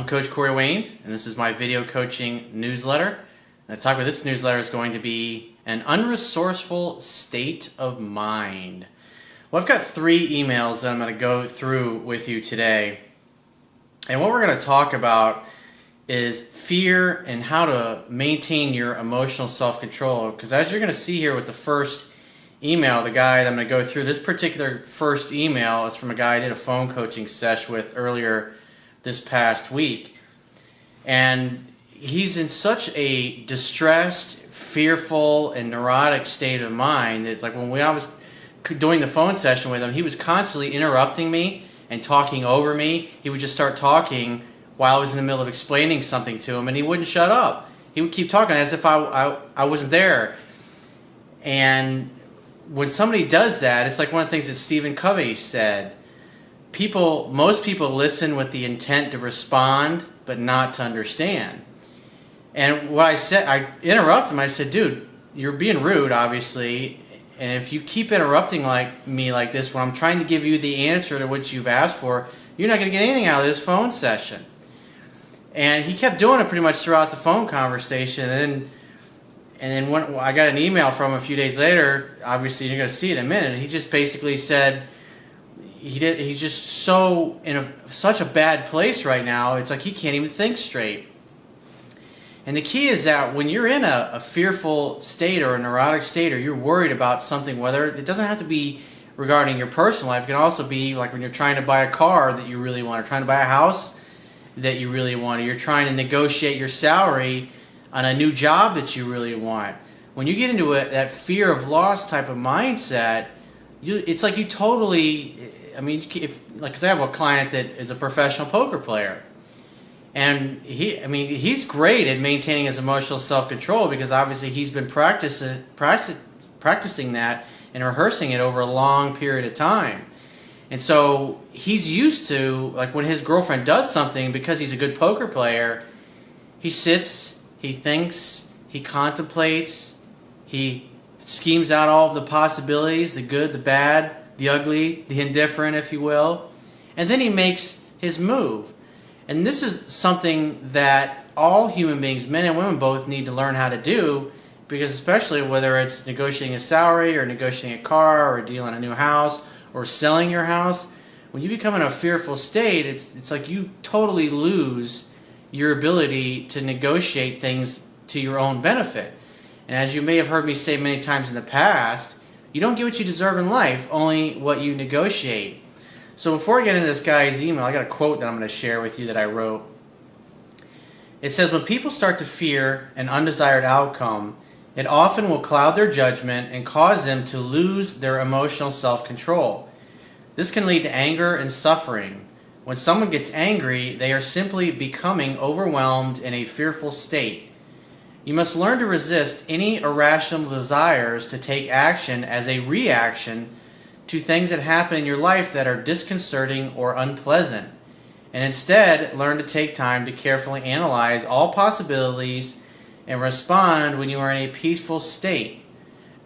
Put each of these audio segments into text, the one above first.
Coach Corey Wayne, and this is my video coaching newsletter. The topic of this newsletter is going to be an unresourceful state of mind. Well, I've got 3 emails that I'm going to go through with you today. And what we're going to talk about is fear and how to maintain your emotional self-control. Because as you're going to see here with the first email, the guy that I'm going to go through, this particular first email is from a guy I did a phone coaching sesh with earlier this past week. And he's in such a distressed, fearful, and neurotic state of mind that it's like when I was doing the phone session with him, he was constantly interrupting me and talking over me. He would just start talking while I was in the middle of explaining something to him, and he wouldn't shut up. He would keep talking as if I wasn't there. And when somebody does that, it's like one of the things that Stephen Covey said. Most people listen with the intent to respond, but not to understand. And what I said, I interrupted him. I said, dude, you're being rude, obviously. And if you keep interrupting me like this when I'm trying to give you the answer to what you've asked for, you're not going to get anything out of this phone session. And he kept doing it pretty much throughout the phone conversation. And then when I got an email from him a few days later, obviously you're going to see it in a minute, he just basically said he's just so in such a bad place right now, it's like he can't even think straight. And the key is that when you're in a fearful state or a neurotic state, or you're worried about something, whether it doesn't have to be regarding your personal life, it can also be like when you're trying to buy a car that you really want, or trying to buy a house that you really want, or you're trying to negotiate your salary on a new job that you really want. When you get into that fear of loss type of mindset, it's like you totally, because I have a client that is a professional poker player. And he's great at maintaining his emotional self-control because obviously he's been practicing that and rehearsing it over a long period of time. And so he's used to, like when his girlfriend does something, because he's a good poker player, he sits, he thinks, he contemplates, he schemes out all of the possibilities, the good, the bad, the ugly, the indifferent, if you will, and then he makes his move. And this is something that all human beings, men and women both, need to learn how to do, because especially whether it's negotiating a salary or negotiating a car or a deal on a new house or selling your house, when you become in a fearful state, it's like you totally lose your ability to negotiate things to your own benefit. And as you may have heard me say many times in the past, you don't get what you deserve in life, only what you negotiate. So before I get into this guy's email, I got a quote that I'm going to share with you that I wrote. It says, when people start to fear an undesired outcome, it often will cloud their judgment and cause them to lose their emotional self-control. This can lead to anger and suffering. When someone gets angry, they are simply becoming overwhelmed in a fearful state. You must learn to resist any irrational desires to take action as a reaction to things that happen in your life that are disconcerting or unpleasant, and instead learn to take time to carefully analyze all possibilities and respond when you are in a peaceful state.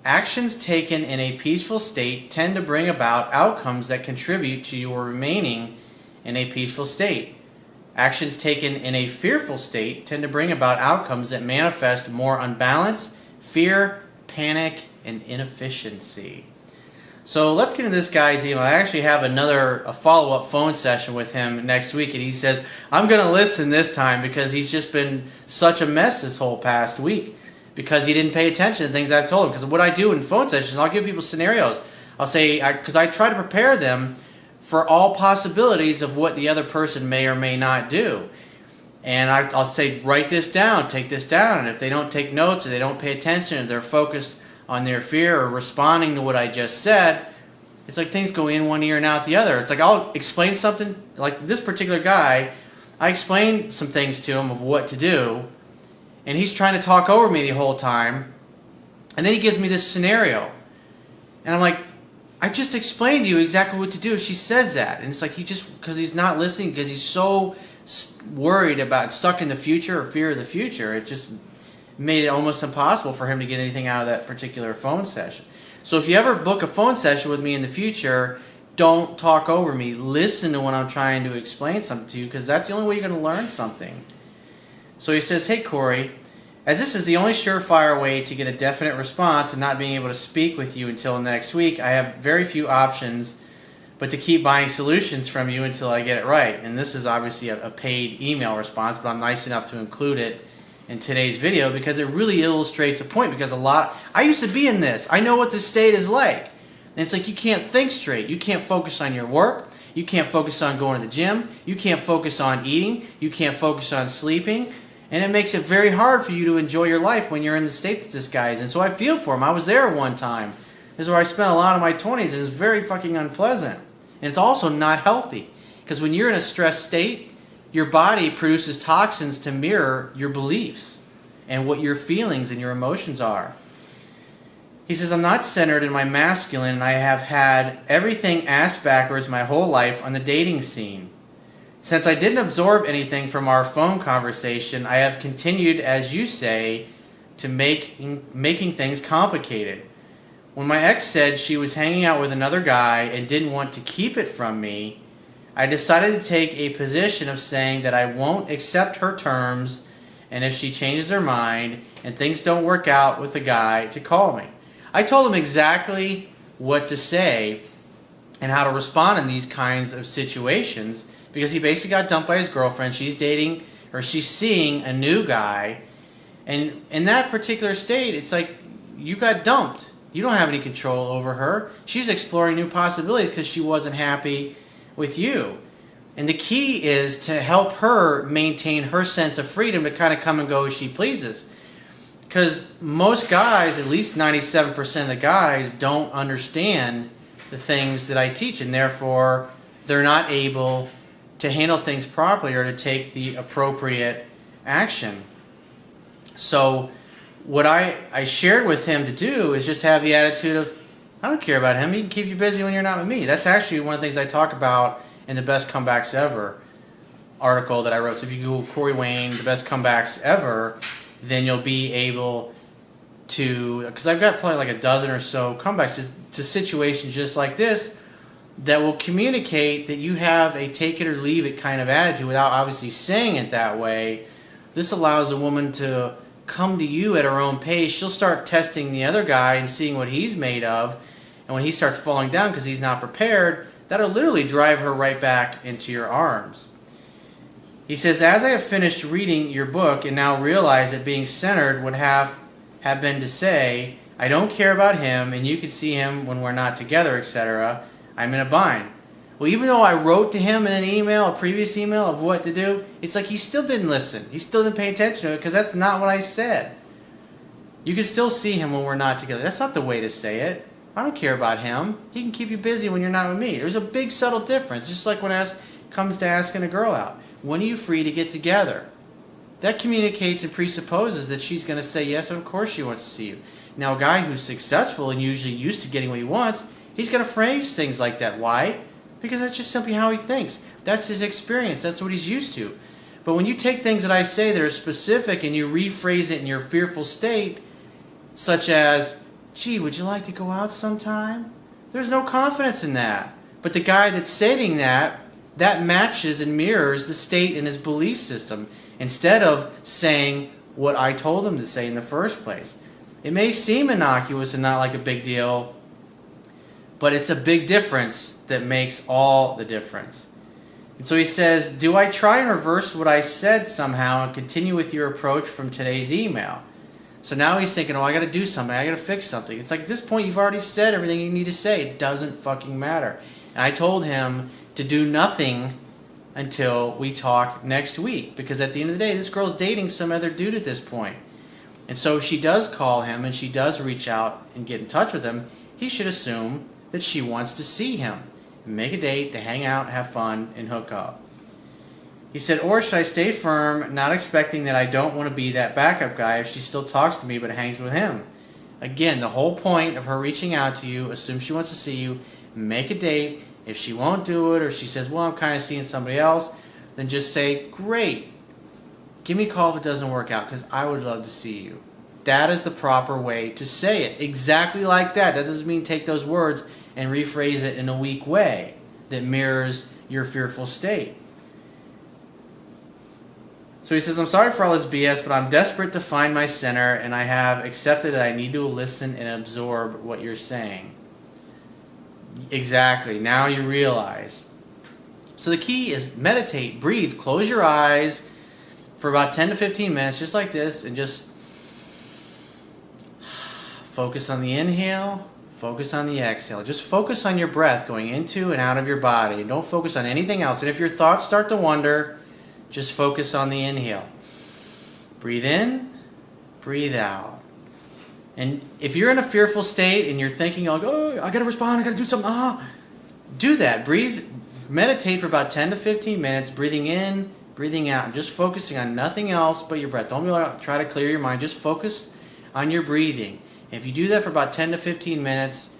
Actions taken in a peaceful state tend to bring about outcomes that contribute to your remaining in a peaceful state. Actions taken in a fearful state tend to bring about outcomes that manifest more unbalance, fear, panic, and inefficiency. So let's get into this guy's email. I actually have a follow-up phone session with him next week, and he says, I'm going to listen this time because he's just been such a mess this whole past week because he didn't pay attention to things I've told him. Because what I do in phone sessions, I'll give people scenarios. I'll say, because I try to prepare them for all possibilities of what the other person may or may not do. And I'll say, write this down, take this down, and if they don't take notes or they don't pay attention or they're focused on their fear or responding to what I just said, it's like things go in one ear and out the other. It's like I'll explain something, like this particular guy, I explained some things to him of what to do, and he's trying to talk over me the whole time, and then he gives me this scenario. And I'm like, I just explained to you exactly what to do. She says that, and it's like because he's not listening, because he's so worried about stuck in the future or fear of the future, it just made it almost impossible for him to get anything out of that particular phone session. So if you ever book a phone session with me in the future, don't talk over me. Listen to when I'm trying to explain something to you, because that's the only way you're going to learn something. So he says, hey, Corey, as this is the only surefire way to get a definite response and not being able to speak with you until next week, I have very few options but to keep buying solutions from you until I get it right. And this is obviously a paid email response, but I'm nice enough to include it in today's video because it really illustrates a point. Because I used to be in this. I know what this state is like. And it's like you can't think straight. You can't focus on your work. You can't focus on going to the gym. You can't focus on eating. You can't focus on sleeping. And it makes it very hard for you to enjoy your life when you're in the state that this guy is in. So I feel for him. I was there one time. This is where I spent a lot of my 20s. And it was very fucking unpleasant. And it's also not healthy. Because when you're in a stressed state, your body produces toxins to mirror your beliefs and what your feelings and your emotions are. He says, I'm not centered in my masculine, and I have had everything ass backwards my whole life on the dating scene. Since I didn't absorb anything from our phone conversation, I have continued, as you say, to making things complicated. When my ex said she was hanging out with another guy and didn't want to keep it from me, I decided to take a position of saying that I won't accept her terms, and if she changes her mind and things don't work out with the guy, to call me. I told him exactly what to say and how to respond in these kinds of situations because he basically got dumped by his girlfriend. She's dating, or she's seeing a new guy, and in that particular state, it's like you got dumped. You don't have any control over her. She's exploring new possibilities because she wasn't happy with you. And the key is to help her maintain her sense of freedom to kind of come and go as she pleases. Because most guys, at least 97% of the guys, don't understand the things that I teach. And therefore, they're not able to handle things properly or to take the appropriate action. So what I shared with him to do is just have the attitude of, I don't care about him. He can keep you busy when you're not with me. That's actually one of the things I talk about in the Best Comebacks Ever article that I wrote. So if you Google Corey Wayne, the best comebacks ever, then you'll be able to, because I've got probably like a dozen or so comebacks to situations just like this that will communicate that you have a take it or leave it kind of attitude without obviously saying it that way. This allows a woman to come to you at her own pace. She'll start testing the other guy and seeing what he's made of. And when he starts falling down because he's not prepared, that'll literally drive her right back into your arms. He says, as I have finished reading your book and now realize that being centered would have been to say, I don't care about him and you can see him when we're not together, etc., I'm in a bind. Well, even though I wrote to him in an email, a previous email of what to do, it's like he still didn't listen. He still didn't pay attention to it because that's not what I said. You can still see him when we're not together. That's not the way to say it. I don't care about him. He can keep you busy when you're not with me. There's a big subtle difference, just like when it comes to asking a girl out. When are you free to get together? That communicates and presupposes that she's going to say yes, and of course she wants to see you. Now, a guy who's successful and usually used to getting what he wants, he's going to phrase things like that. Why? Because that's just simply how he thinks. That's his experience. That's what he's used to. But when you take things that I say that are specific and you rephrase it in your fearful state, such as, gee, would you like to go out sometime? There's no confidence in that. But the guy that's saying that matches and mirrors the state in his belief system instead of saying what I told him to say in the first place. It may seem innocuous and not like a big deal, but it's a big difference that makes all the difference. And so he says, do I try and reverse what I said somehow and continue with your approach from today's email? So now he's thinking, oh, I got to do something. I got to fix something. It's like at this point you've already said everything you need to say. It doesn't fucking matter. And I told him to do nothing until we talk next week. Because at the end of the day, this girl's dating some other dude at this point. And so if she does call him and she does reach out and get in touch with him, he should assume that she wants to see him. Make a date to hang out, have fun, and hook up. He said, or should I stay firm, not expecting that I don't want to be that backup guy if she still talks to me but hangs with him? Again, the whole point of her reaching out to you, assume she wants to see you, make a date. If she won't do it or she says, well, I'm kind of seeing somebody else, then just say, great. Give me a call if it doesn't work out because I would love to see you. That is the proper way to say it. Exactly like that. That doesn't mean take those words and rephrase it in a weak way that mirrors your fearful state. So he says, I'm sorry for all this BS, but I'm desperate to find my center, and I have accepted that I need to listen and absorb what you're saying. Exactly. Now you realize. So the key is meditate, breathe, close your eyes for about 10 to 15 minutes, just like this, and just focus on the inhale, focus on the exhale. Just focus on your breath going into and out of your body. Don't focus on anything else. And if your thoughts start to wander, just focus on the inhale. Breathe in, breathe out. And if you're in a fearful state and you're thinking, like, oh, I got to respond, I got to do something, do that. Breathe, meditate for about 10 to 15 minutes, breathing in, breathing out, and just focusing on nothing else but your breath. Don't try to clear your mind. Just focus on your breathing. If you do that for about 10 to 15 minutes,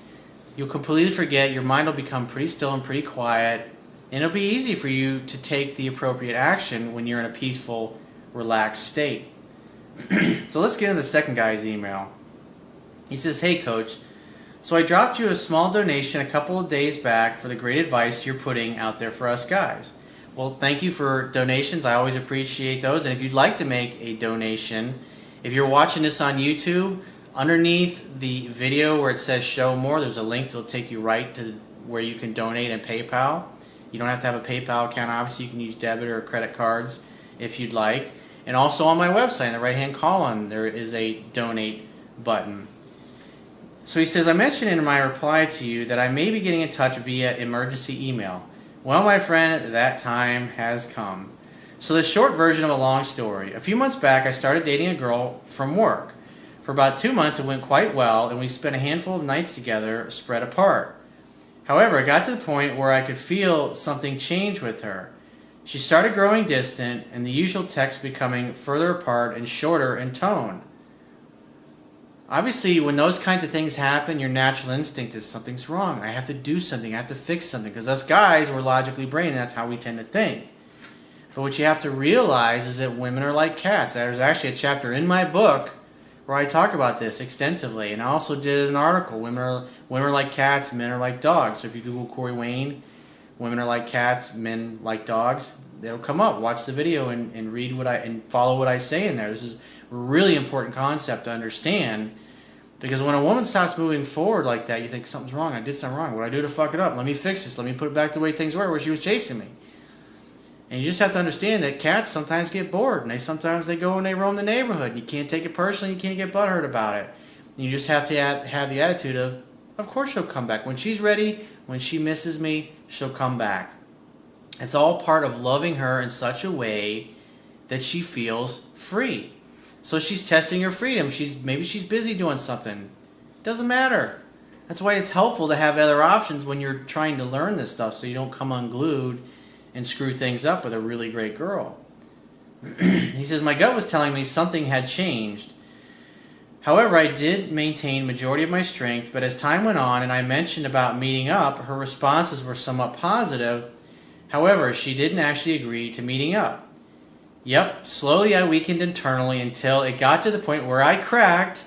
you'll completely forget. Your mind will become pretty still and pretty quiet. And it'll be easy for you to take the appropriate action when you're in a peaceful, relaxed state. So let's get into the second guy's email. He says, hey coach, so I dropped you a small donation a couple of days back for the great advice you're putting out there for us guys. Well, thank you for donations. I always appreciate those. And if you'd like to make a donation, if you're watching this on YouTube, underneath the video where it says show more, there's a link that'll take you right to where you can donate in PayPal. You don't have to have a PayPal account. Obviously, you can use debit or credit cards if you'd like. And also on my website, in the right-hand column, there is a donate button. So he says, I mentioned in my reply to you that I may be getting in touch via emergency email. Well, my friend, that time has come. So the short version of a long story. A few months back, I started dating a girl from work. For about 2 months, it went quite well, and we spent a handful of nights together, spread apart. However, it got to the point where I could feel something change with her. She started growing distant, and the usual texts becoming further apart and shorter in tone. Obviously, when those kinds of things happen, your natural instinct is something's wrong. I have to do something. I have to fix something. Because us guys, we're logically brained, and that's how we tend to think. But what you have to realize is that women are like cats. There's actually a chapter in my book where I talk about this extensively. And I also did an article, Women are like cats, men are like dogs. So if you Google Corey Wayne, women are like cats, men like dogs, it'll come up. Watch the video and read and follow what I say in there. This is a really important concept to understand. Because when a woman starts moving forward like that, you think something's wrong. I did something wrong. What do I do to fuck it up? Let me fix this. Let me put it back the way things were, where she was chasing me. And you just have to understand that cats sometimes get bored. And sometimes they go and they roam the neighborhood. And you can't take it personally. You can't get butthurt about it. And you just have to have the attitude of course she'll come back. When she's ready, when she misses me, she'll come back. It's all part of loving her in such a way that she feels free. So she's testing her freedom. Maybe she's busy doing something. It doesn't matter. That's why it's helpful to have other options when you're trying to learn this stuff so you don't come unglued and screw things up with a really great girl. He says, my gut was telling me something had changed. However, I did maintain majority of my strength, but as time went on and I mentioned about meeting up, her responses were somewhat positive. However, she didn't actually agree to meeting up. Yep, slowly I weakened internally until it got to the point where I cracked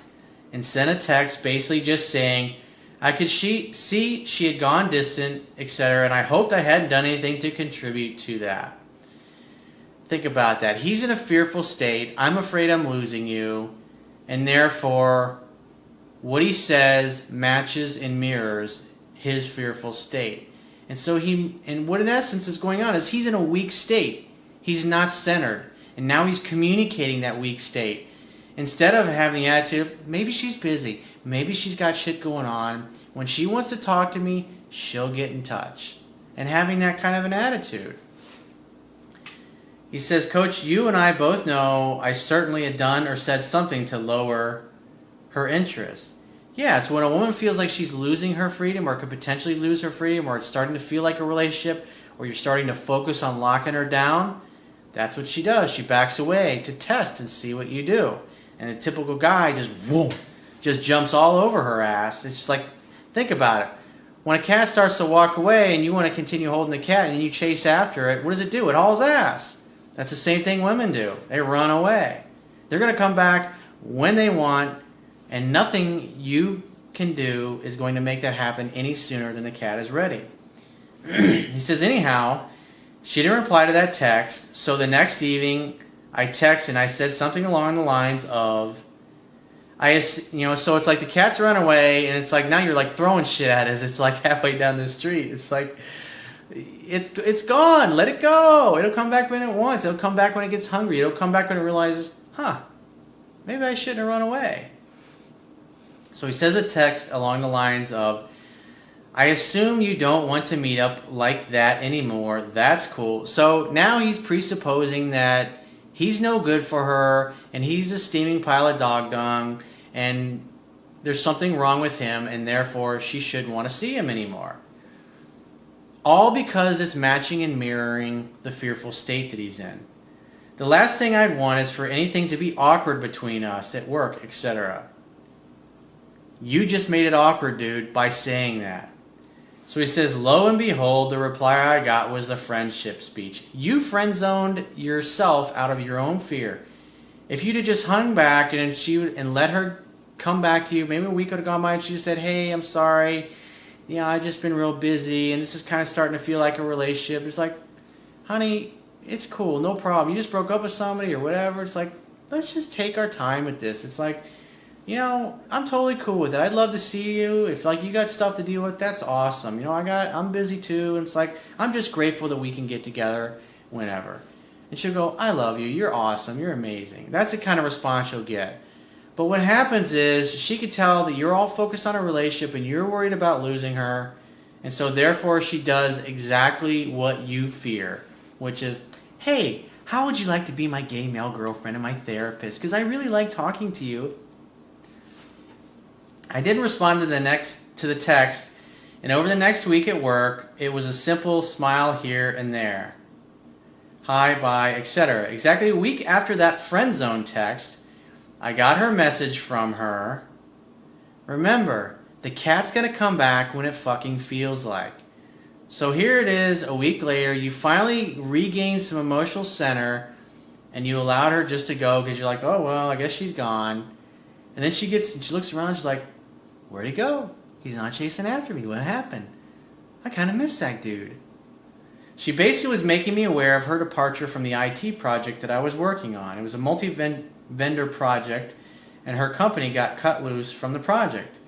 and sent a text basically just saying I could see she had gone distant, etc., and I hoped I hadn't done anything to contribute to that. Think about that. He's in a fearful state. I'm afraid I'm losing you, and therefore what he says matches and mirrors his fearful state. And so what in essence is going on is he's in a weak state. He's not centered. And now he's communicating that weak state. Instead of having the attitude of, maybe she's busy. Maybe she's got shit going on. When she wants to talk to me, she'll get in touch. And having that kind of an attitude. He says, Coach, you and I both know I certainly had done or said something to lower her interest. Yeah, it's when a woman feels like she's losing her freedom or could potentially lose her freedom or it's starting to feel like a relationship or you're starting to focus on locking her down. That's what she does. She backs away to test and see what you do. And the typical guy just jumps all over her ass. It's just like, think about it. When a cat starts to walk away and you want to continue holding the cat and then you chase after it, what does it do? It hauls ass. That's the same thing women do. They run away. They're going to come back when they want, and nothing you can do is going to make that happen any sooner than the cat is ready. He says, anyhow, she didn't reply to that text, so the next evening I texted and I said something along the lines of, so it's like the cat's run away, and it's like now you're like throwing shit at us. It's like halfway down the street. It's like, it's gone. Let it go. It'll come back when it wants. It'll come back when it gets hungry. It'll come back when it realizes, maybe I shouldn't have run away. So he says a text along the lines of, I assume you don't want to meet up like that anymore. That's cool. So now he's presupposing that he's no good for her, and he's a steaming pile of dog dung, and there's something wrong with him, and therefore she shouldn't want to see him anymore. All because it's matching and mirroring the fearful state that he's in. The last thing I'd want is for anything to be awkward between us at work, etc. You just made it awkward, dude, by saying that. So he says, lo and behold, the reply I got was the friendship speech. You friend-zoned yourself out of your own fear. If you'd have just hung back and let her come back to you, maybe a week would have gone by and she just said, hey, I'm sorry. I've just been real busy and this is kind of starting to feel like a relationship. It's like, honey, it's cool, no problem. You just broke up with somebody or whatever. It's like, let's just take our time with this. It's like, I'm totally cool with it. I'd love to see you. If you got stuff to deal with, that's awesome. I'm busy too. And it's like, I'm just grateful that we can get together whenever. And she'll go, I love you. You're awesome. You're amazing. That's the kind of response she'll get. But what happens is she could tell that you're all focused on a relationship and you're worried about losing her. And so therefore she does exactly what you fear, which is, hey, how would you like to be my gay male girlfriend and my therapist? Because I really like talking to you. I didn't respond to the text, and over the next week at work, it was a simple smile here and there. Hi, bye, etc. Exactly a week after that friend zone text, I got her message from her. Remember, the cat's going to come back when it fucking feels like. So here it is, a week later, you finally regained some emotional center, and you allowed her just to go because you're like, oh, well, I guess she's gone. And then she looks around and she's like, where'd he go? He's not chasing after me. What happened? I kind of miss that dude. She basically was making me aware of her departure from the IT project that I was working on. It was a multi-vendor project, and her company got cut loose from the project.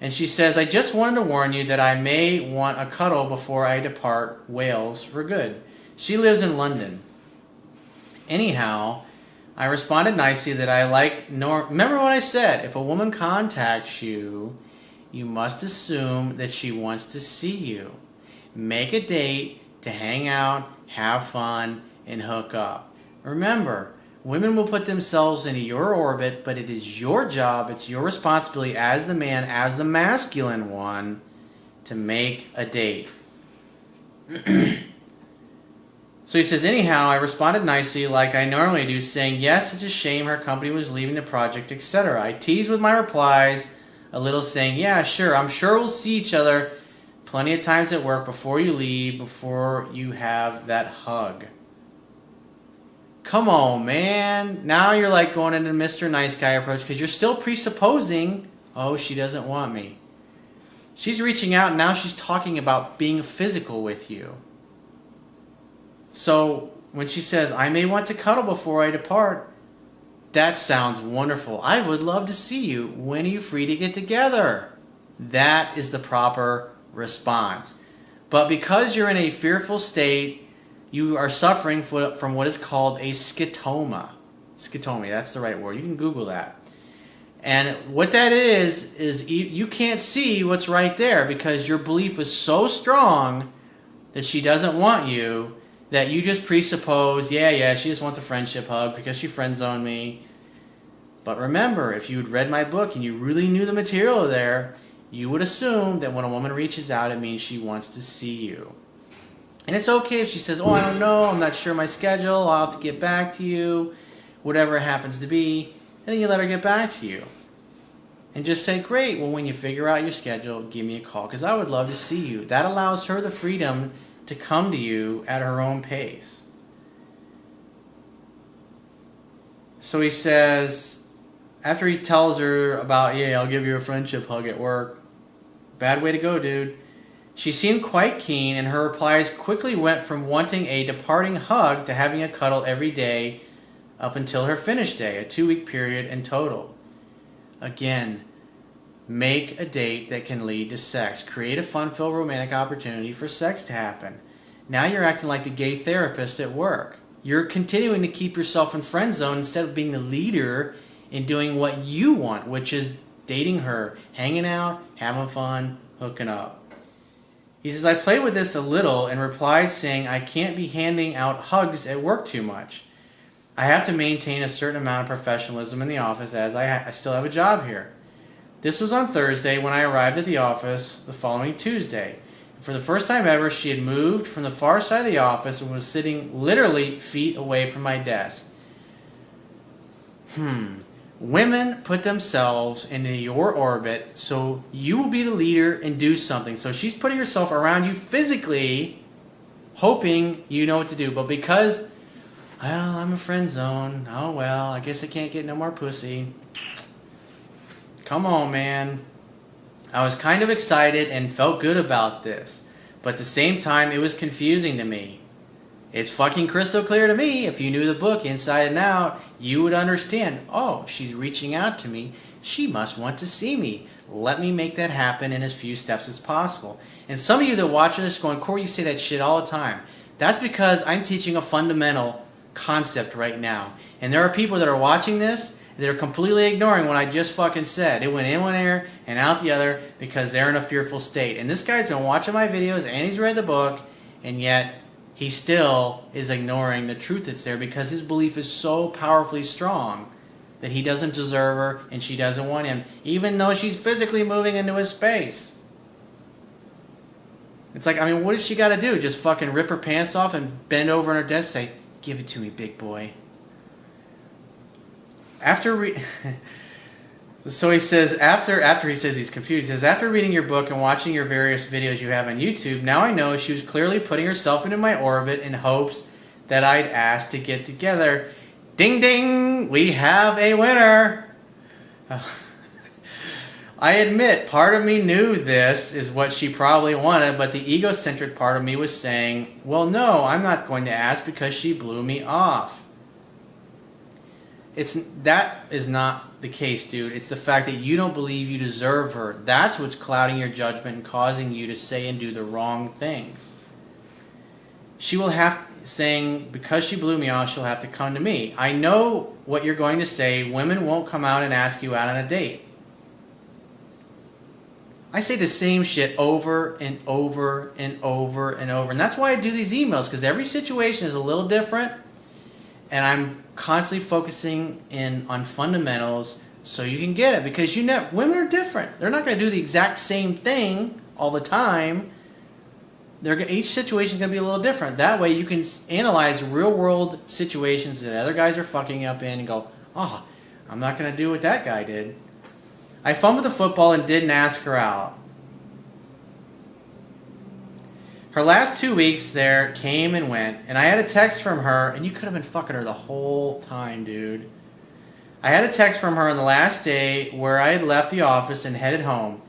And she says, I just wanted to warn you that I may want a cuddle before I depart Wales for good. She lives in London. Anyhow, I responded nicely that remember what I said, if a woman contacts you, you must assume that she wants to see you. Make a date to hang out, have fun, and hook up. Remember, women will put themselves into your orbit, but it is your job, it's your responsibility as the man, as the masculine one, to make a date. So he says, anyhow, I responded nicely like I normally do, saying, yes, it's a shame her company was leaving the project, etc. I teased with my replies, a little saying, yeah, sure, I'm sure we'll see each other plenty of times at work before you leave, before you have that hug. Come on, man. Now you're like going into Mr. Nice Guy approach because you're still presupposing, oh, she doesn't want me. She's reaching out and now she's talking about being physical with you. So when she says, I may want to cuddle before I depart, that sounds wonderful. I would love to see you. When are you free to get together? That is the proper response. But because you're in a fearful state, you are suffering from what is called a scotoma. Scotomy, that's the right word. You can Google that. And what that is you can't see what's right there because your belief is so strong that she doesn't want you, that you just presuppose, yeah, she just wants a friendship hug because she friend-zoned me. But remember, if you had read my book and you really knew the material there, you would assume that when a woman reaches out, it means she wants to see you. And it's okay if she says, oh, I don't know, I'm not sure my schedule, I'll have to get back to you, whatever it happens to be, and then you let her get back to you. And just say, great, well, when you figure out your schedule, give me a call, because I would love to see you. That allows her the freedom to come to you at her own pace. So he says, after he tells her about, yeah, I'll give you a friendship hug at work. Bad way to go, dude. She seemed quite keen, and her replies quickly went from wanting a departing hug to having a cuddle every day up until her finish day, a 2-week period in total. Again, make a date that can lead to sex. Create a fun-filled romantic opportunity for sex to happen. Now you're acting like the gay therapist at work. You're continuing to keep yourself in friend zone instead of being the leader in doing what you want, which is dating her, hanging out, having fun, hooking up. He says, I played with this a little and replied saying I can't be handing out hugs at work too much. I have to maintain a certain amount of professionalism in the office as I still have a job here. This was on Thursday when I arrived at the office the following Tuesday. For the first time ever, she had moved from the far side of the office and was sitting literally feet away from my desk. Women put themselves into your orbit so you will be the leader and do something. So she's putting herself around you physically, hoping you know what to do. But because, well, I'm a friend zone. Oh, well, I guess I can't get no more pussy. Come on, man. I was kind of excited and felt good about this. But at the same time, it was confusing to me. It's fucking crystal clear to me. If you knew the book inside and out, you would understand. Oh, she's reaching out to me. She must want to see me. Let me make that happen in as few steps as possible. And some of you that watch this going, Corey, you say that shit all the time. That's because I'm teaching a fundamental concept right now. And there are people that are watching this that are completely ignoring what I just fucking said. It went in one ear and out the other because they're in a fearful state. And this guy's been watching my videos and he's read the book, and yet he still is ignoring the truth that's there because his belief is so powerfully strong that he doesn't deserve her and she doesn't want him, even though she's physically moving into his space. It's like, I mean, what does she got to do? Just fucking rip her pants off and bend over on her desk and say, give it to me, big boy. So he says, after he says he's confused, he says, after reading your book and watching your various videos you have on YouTube, now I know she was clearly putting herself into my orbit in hopes that I'd ask to get together. Ding ding! We have a winner! I admit, part of me knew this is what she probably wanted, but the egocentric part of me was saying, well, no, I'm not going to ask because she blew me off. That is not the case, dude. It's the fact that you don't believe you deserve her. That's what's clouding your judgment and causing you to say and do the wrong things. She will have, saying, because she blew me off, she'll have to come to me. I know what you're going to say. Women won't come out and ask you out on a date. I say the same shit over and over and over and over. And that's why I do these emails, because every situation is a little different. And I'm constantly focusing in on fundamentals so you can get it. Because women are different. They're not going to do the exact same thing all the time. Each situation is going to be a little different. That way you can analyze real-world situations that other guys are fucking up in and go, oh, I'm not going to do what that guy did. I fumbled the football and didn't ask her out. Her last 2 weeks there came and went, and I had a text from her, and you could have been fucking her the whole time, dude. I had a text from her on the last day where I had left the office and headed home.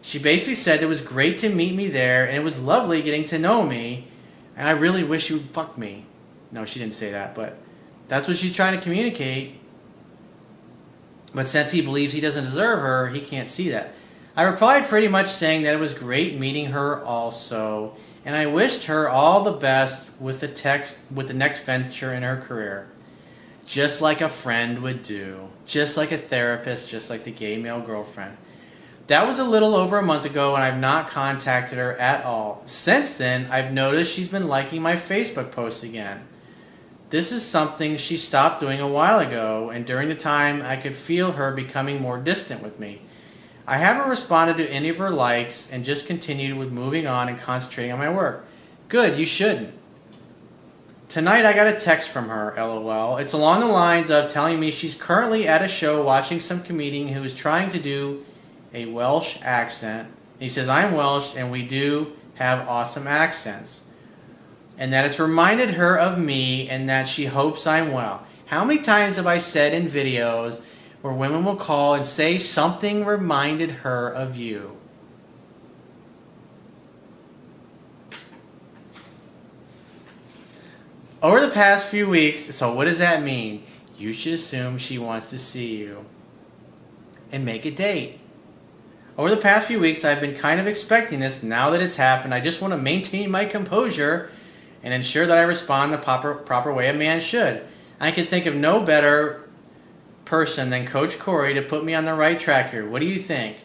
She basically said it was great to meet me there, and it was lovely getting to know me, and I really wish you would fuck me. No, she didn't say that, but that's what she's trying to communicate. But since he believes he doesn't deserve her, he can't see that. I replied pretty much saying that it was great meeting her also, and I wished her all the best with the next venture in her career. Just like a friend would do. Just like a therapist, just like the gay male girlfriend. That was a little over a month ago, and I've not contacted her at all. Since then, I've noticed she's been liking my Facebook posts again. This is something she stopped doing a while ago, and during the time I could feel her becoming more distant with me. I haven't responded to any of her likes and just continued with moving on and concentrating on my work. Good, you shouldn't. Tonight I got a text from her, LOL. It's along the lines of telling me she's currently at a show watching some comedian who is trying to do a Welsh accent. He says, I'm Welsh and we do have awesome accents. And that it's reminded her of me and that she hopes I'm well. How many times have I said in videos, where women will call and say something reminded her of you. Over the past few weeks, so what does that mean? You should assume she wants to see you and make a date. Over the past few weeks, I've been kind of expecting this. Now that it's happened, I just want to maintain my composure and ensure that I respond the proper way a man should. I can think of no better person than Coach Corey to put me on the right track here. What do you think?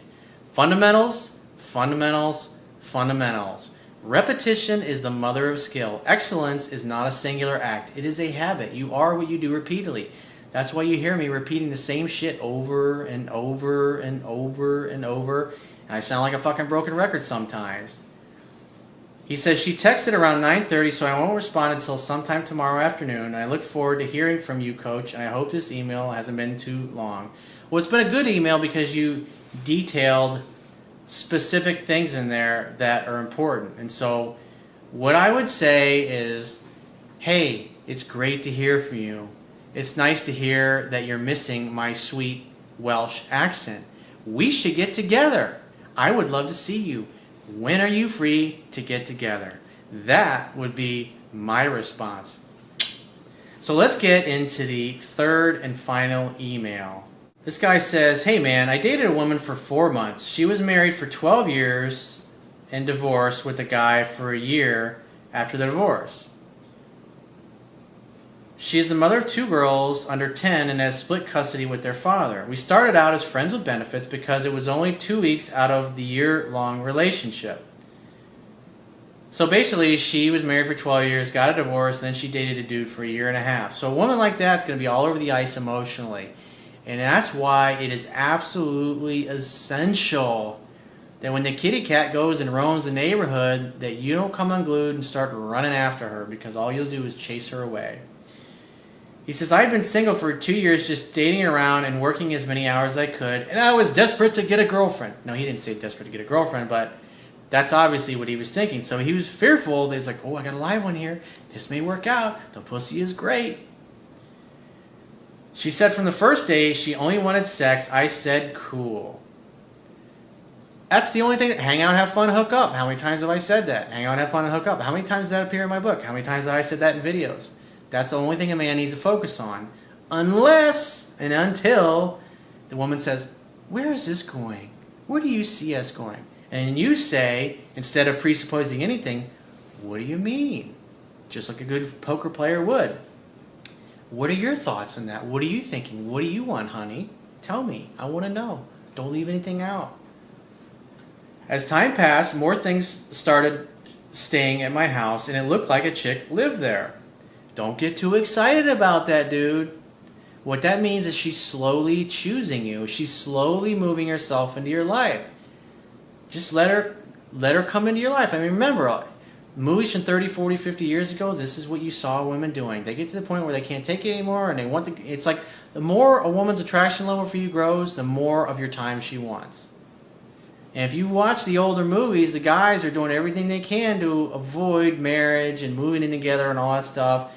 Fundamentals, fundamentals, fundamentals. Repetition is the mother of skill. Excellence is not a singular act. It is a habit. You are what you do repeatedly. That's why you hear me repeating the same shit over and over and over and over. And I sound like a fucking broken record sometimes. He says, she texted around 9:30, so I won't respond until sometime tomorrow afternoon. I look forward to hearing from you, Coach, and I hope this email hasn't been too long. Well, it's been a good email because you detailed specific things in there that are important. And so what I would say is, hey, it's great to hear from you. It's nice to hear that you're missing my sweet Welsh accent. We should get together. I would love to see you. When are you free to get together? That would be my response. So let's get into the third and final email. This guy says, hey man, I dated a woman for 4 months. She was married for 12 years and divorced with a guy for a year after the divorce. She is the mother of 2 girls under 10 and has split custody with their father. We started out as friends with benefits because it was only 2 weeks out of the year-long relationship. So basically, she was married for 12 years, got a divorce, and then she dated a dude for a year and a half. So a woman like that's going to be all over the ice emotionally. And that's why it is absolutely essential that when the kitty cat goes and roams the neighborhood, that you don't come unglued and start running after her, because all you'll do is chase her away. He says, I've been single for 2 years, just dating around and working as many hours as I could, and I was desperate to get a girlfriend. No, he didn't say desperate to get a girlfriend, but that's obviously what he was thinking. So he was fearful that he's like, oh, I got a live one here. This may work out. The pussy is great. She said from the first day she only wanted sex. I said, cool. That's the only thing. Hang out, have fun, hook up. How many times have I said that? Hang out, have fun, and hook up. How many times does that appear in my book? How many times have I said that in videos? That's the only thing a man needs to focus on. Unless and until the woman says, where is this going? Where do you see us going? And you say, instead of presupposing anything, what do you mean? Just like a good poker player would. What are your thoughts on that? What are you thinking? What do you want, honey? Tell me. I want to know. Don't leave anything out. As time passed, more things started staying at my house, and it looked like a chick lived there. Don't get too excited about that, dude. What that means is she's slowly choosing you. She's slowly moving herself into your life. Just let her come into your life. I mean, remember, movies from 30, 40, 50 years ago, this is what you saw women doing. They get to the point where they can't take it anymore, and they want it's like the more a woman's attraction level for you grows, the more of your time she wants. And if you watch the older movies, the guys are doing everything they can to avoid marriage and moving in together and all that stuff.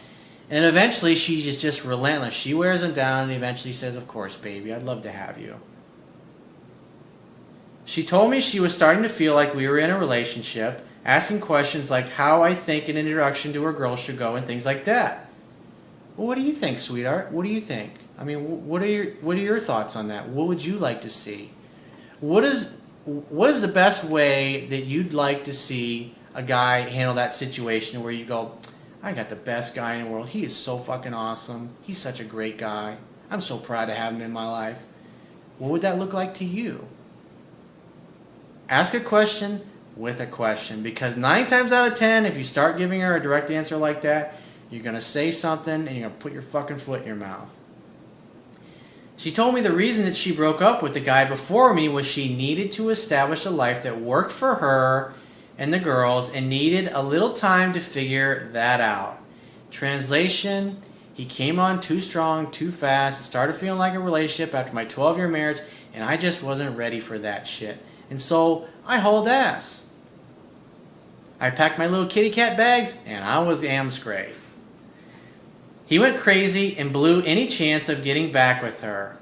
And eventually, she's just relentless. She wears them down and eventually says, of course, baby, I'd love to have you. She told me she was starting to feel like we were in a relationship, asking questions like how I think an introduction to her girl should go and things like that. Well, what do you think, sweetheart? What do you think? I mean, what are your thoughts on that? What would you like to see? What is the best way that you'd like to see a guy handle that situation where you go, I got the best guy in the world. He is so fucking awesome. He's such a great guy. I'm so proud to have him in my life. What would that look like to you? Ask a question with a question, because 9 times out of 10, if you start giving her a direct answer like that, you're going to say something and you're going to put your fucking foot in your mouth. She told me the reason that she broke up with the guy before me was she needed to establish a life that worked for her and the girls and needed a little time to figure that out. Translation, he came on too strong, too fast. It started feeling like a relationship after my 12-year marriage, and I just wasn't ready for that shit. And so I hauled ass. I packed my little kitty cat bags, and I was amscray. He went crazy and blew any chance of getting back with her.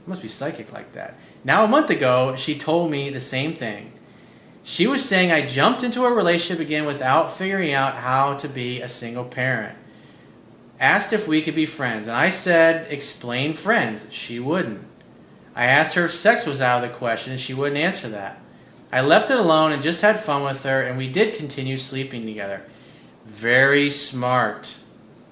must be psychic like that. Now, a month ago, she told me the same thing. She was saying I jumped into a relationship again without figuring out how to be a single parent. Asked if we could be friends, and I said, explain friends. She wouldn't. I asked her if sex was out of the question, and she wouldn't answer that. I left it alone and just had fun with her, and we did continue sleeping together. Very smart.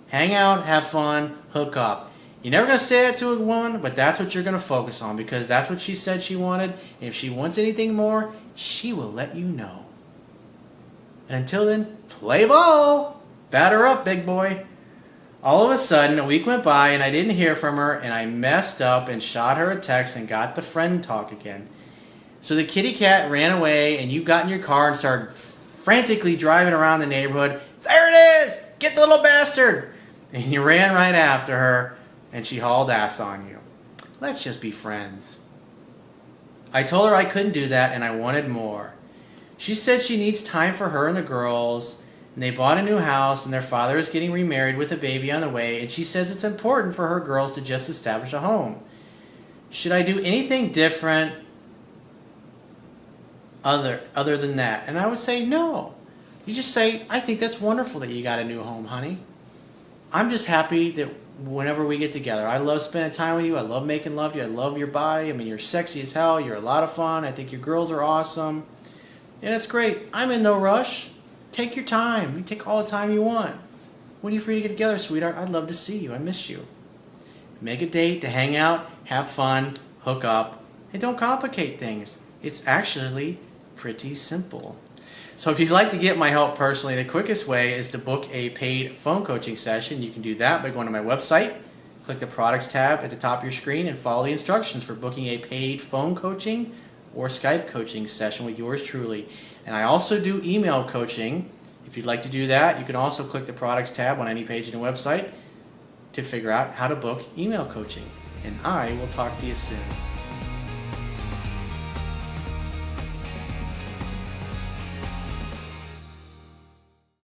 Hang out, have fun, hook up. You're never going to say that to a woman, but that's what you're going to focus on because that's what she said she wanted. And if she wants anything more, she will let you know. And until then, play ball. Batter up, big boy. All of a sudden, a week went by and I didn't hear from her, and I messed up and shot her a text and got the friend talk again. So the kitty cat ran away, and you got in your car and started frantically driving around the neighborhood. There it is! Get the little bastard! And you ran right after her, and she hauled ass on you. Let's just be friends. I told her I couldn't do that, and I wanted more. She said she needs time for her and the girls, and they bought a new house, and their father is getting remarried with a baby on the way, and she says it's important for her girls to just establish a home. Should I do anything different other than that? And I would say no. You just say, I think that's wonderful that you got a new home, honey. I'm just happy that whenever we get together, I love spending time with you. I love making love to you. I love your body. I mean, you're sexy as hell. You're a lot of fun. I think your girls are awesome. And it's great. I'm in no rush. Take your time. You take all the time you want. When are you free to get together, sweetheart? I'd love to see you. I miss you. Make a date to hang out, have fun, hook up, and don't complicate things. It's actually pretty simple. So if you'd like to get my help personally, the quickest way is to book a paid phone coaching session. You can do that by going to my website, click the products tab at the top of your screen, and follow the instructions for booking a paid phone coaching or Skype coaching session with yours truly. And I also do email coaching. If you'd like to do that, you can also click the products tab on any page in the website to figure out how to book email coaching. And I will talk to you soon.